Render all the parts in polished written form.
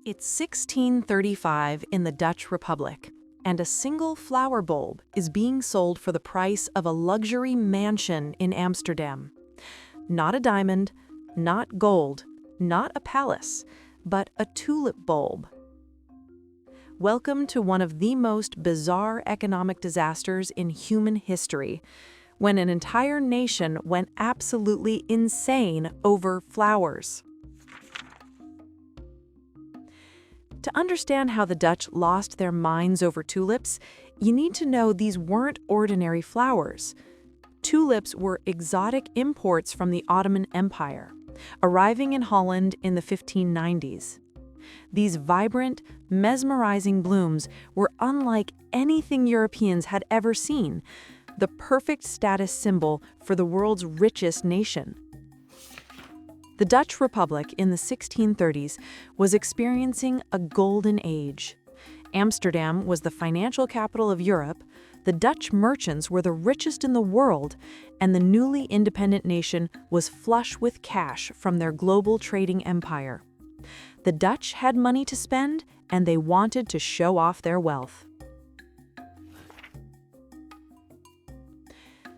It's 1635 in the Dutch Republic, and a single flower bulb is being sold for the price of a luxury mansion in Amsterdam. Not a diamond, not gold, not a palace, but a tulip bulb. Welcome to one of the most bizarre economic disasters in human history, when an entire nation went absolutely insane over flowers. To understand how the Dutch lost their minds over tulips, you need to know these weren't ordinary flowers. Tulips were exotic imports from the Ottoman Empire, arriving in Holland in the 1590s. These vibrant, mesmerizing blooms were unlike anything Europeans had ever seen, the perfect status symbol for the world's richest nation. The Dutch Republic in the 1630s was experiencing a golden age. Amsterdam was the financial capital of Europe, the Dutch merchants were the richest in the world, and the newly independent nation was flush with cash from their global trading empire. The Dutch had money to spend, and they wanted to show off their wealth.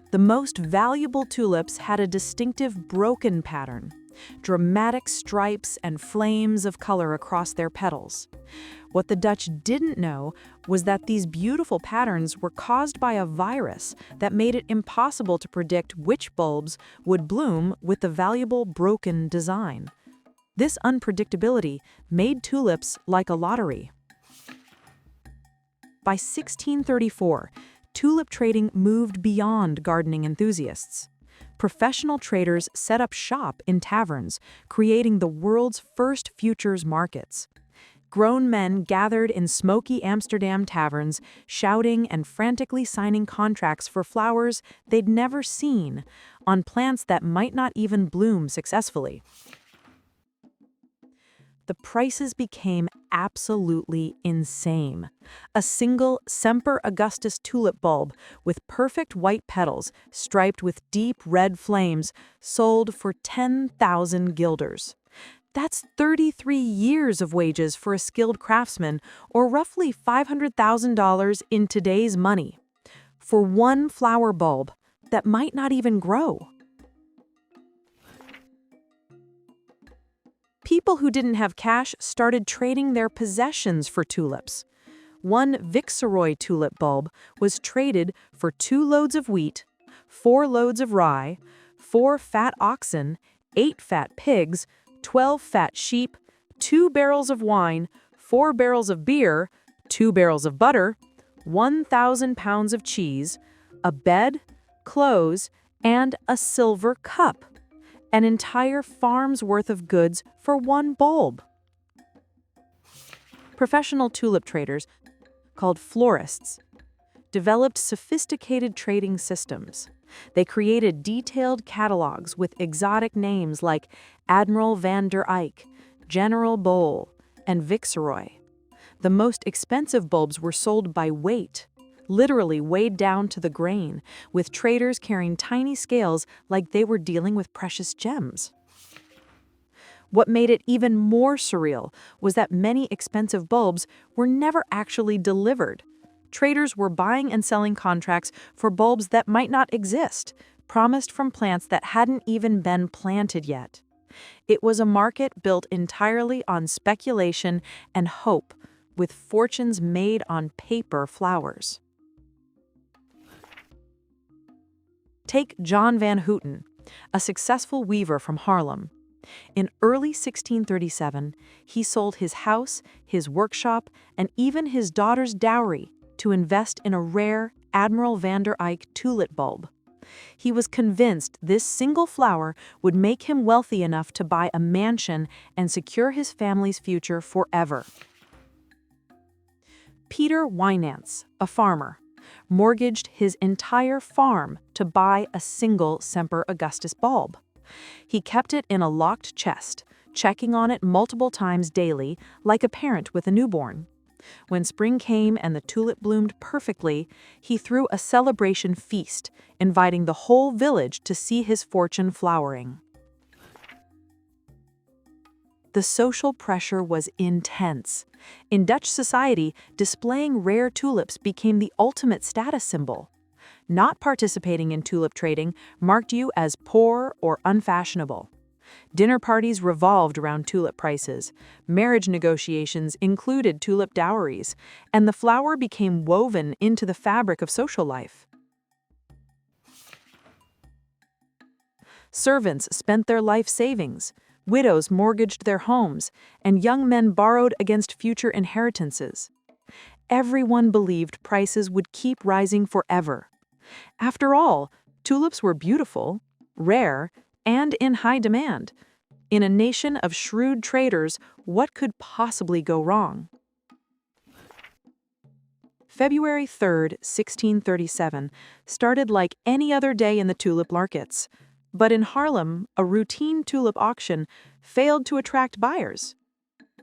The most valuable tulips had a distinctive broken pattern, dramatic stripes and flames of color across their petals. What the Dutch didn't know was that these beautiful patterns were caused by a virus that made it impossible to predict which bulbs would bloom with the valuable broken design. This unpredictability made tulips like a lottery. By 1634, tulip trading moved beyond gardening enthusiasts. Professional traders set up shop in taverns, creating the world's first futures markets. Grown men gathered in smoky Amsterdam taverns, shouting and frantically signing contracts for flowers they'd never seen, on plants that might not even bloom successfully. The prices became absolutely insane. A single Semper Augustus tulip bulb with perfect white petals striped with deep red flames sold for 10,000 guilders. That's 33 years of wages for a skilled craftsman, or roughly $500,000 in today's money, for one flower bulb that might not even grow. People who didn't have cash started trading their possessions for tulips. One Viceroy tulip bulb was traded for 2 loads of wheat, 4 loads of rye, 4 fat oxen, 8 fat pigs, 12 fat sheep, 2 barrels of wine, 4 barrels of beer, 2 barrels of butter, 1,000 pounds of cheese, a bed, clothes, and a silver cup. An entire farm's worth of goods for one bulb. Professional tulip traders, called florists, developed sophisticated trading systems. They created detailed catalogs with exotic names like Admiral van der Eyck, General Bol, and Viceroy. The most expensive bulbs were sold by weight, literally weighed down to the grain, with traders carrying tiny scales like they were dealing with precious gems. What made it even more surreal was that many expensive bulbs were never actually delivered. Traders were buying and selling contracts for bulbs that might not exist, promised from plants that hadn't even been planted yet. It was a market built entirely on speculation and hope, with fortunes made on paper flowers. Take John van Houten, a successful weaver from Haarlem. In early 1637, he sold his house, his workshop, and even his daughter's dowry to invest in a rare Admiral van der Eyck tulip bulb. He was convinced this single flower would make him wealthy enough to buy a mansion and secure his family's future forever. Peter Wijnants, a farmer, mortgaged his entire farm to buy a single Semper Augustus bulb. He kept it in a locked chest, checking on it multiple times daily, like a parent with a newborn. When spring came and the tulip bloomed perfectly, he threw a celebration feast, inviting the whole village to see his fortune flowering. The social pressure was intense. In Dutch society, displaying rare tulips became the ultimate status symbol. Not participating in tulip trading marked you as poor or unfashionable. Dinner parties revolved around tulip prices, marriage negotiations included tulip dowries, and the flower became woven into the fabric of social life. Servants spent their life savings, widows mortgaged their homes, and young men borrowed against future inheritances. Everyone believed prices would keep rising forever. After all, tulips were beautiful, rare, and in high demand. In a nation of shrewd traders, what could possibly go wrong? February 3, 1637, started like any other day in the tulip markets. But in Haarlem, a routine tulip auction failed to attract buyers.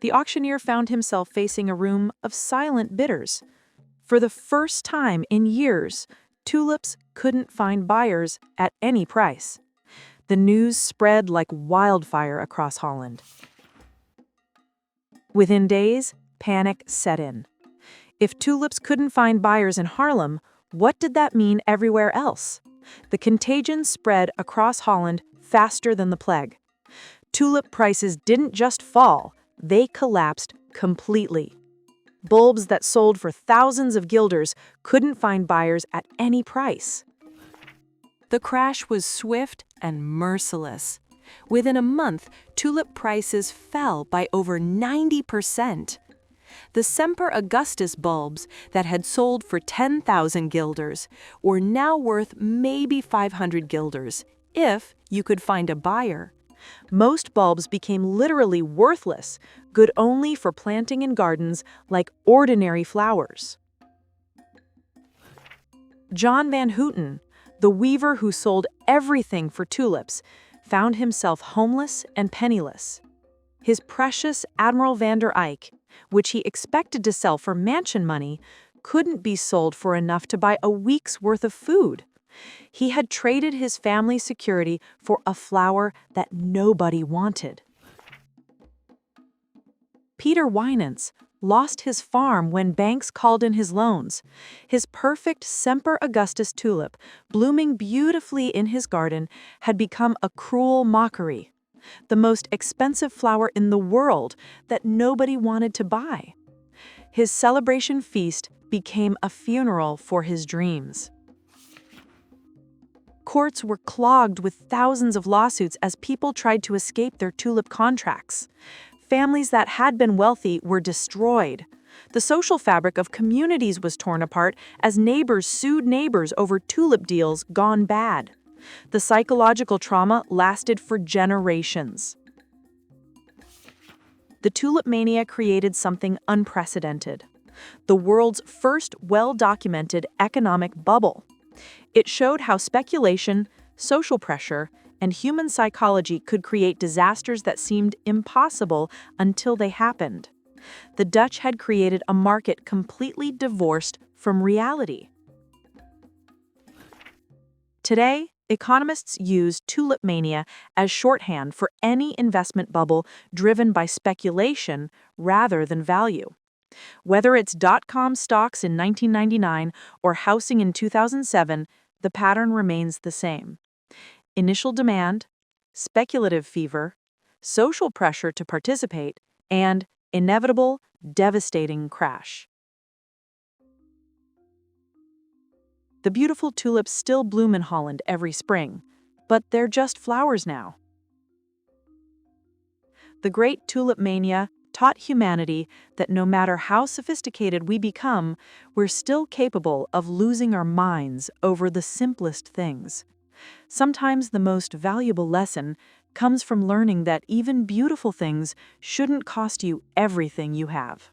The auctioneer found himself facing a room of silent bidders. For the first time in years, tulips couldn't find buyers at any price. The news spread like wildfire across Holland. Within days, panic set in. If tulips couldn't find buyers in Haarlem, what did that mean everywhere else? The contagion spread across Holland faster than the plague. Tulip prices didn't just fall, they collapsed completely. Bulbs that sold for thousands of guilders couldn't find buyers at any price. The crash was swift and merciless. Within a month, tulip prices fell by over 90%. The Semper Augustus bulbs that had sold for 10,000 guilders were now worth maybe 500 guilders, if you could find a buyer. Most bulbs became literally worthless, good only for planting in gardens like ordinary flowers. John van Houten, the weaver who sold everything for tulips, found himself homeless and penniless. His precious Admiral van der Eyck, which he expected to sell for mansion money, couldn't be sold for enough to buy a week's worth of food. He had traded his family's security for a flower that nobody wanted. Peter Winans lost his farm when banks called in his loans. His perfect Semper Augustus tulip, blooming beautifully in his garden, had become a cruel mockery. The most expensive flower in the world that nobody wanted to buy. His celebration feast became a funeral for his dreams. Courts were clogged with thousands of lawsuits as people tried to escape their tulip contracts. Families that had been wealthy were destroyed. The social fabric of communities was torn apart as neighbors sued neighbors over tulip deals gone bad. The psychological trauma lasted for generations. The tulip mania created something unprecedented. The world's first well-documented economic bubble. It showed how speculation, social pressure, and human psychology could create disasters that seemed impossible until they happened. The Dutch had created a market completely divorced from reality. Today, economists use tulip mania as shorthand for any investment bubble driven by speculation rather than value. Whether it's dot-com stocks in 1999 or housing in 2007, the pattern remains the same. Initial demand, speculative fever, social pressure to participate, and inevitable, devastating crash. The beautiful tulips still bloom in Holland every spring, but they're just flowers now. The great tulip mania taught humanity that no matter how sophisticated we become, we're still capable of losing our minds over the simplest things. Sometimes the most valuable lesson comes from learning that even beautiful things shouldn't cost you everything you have.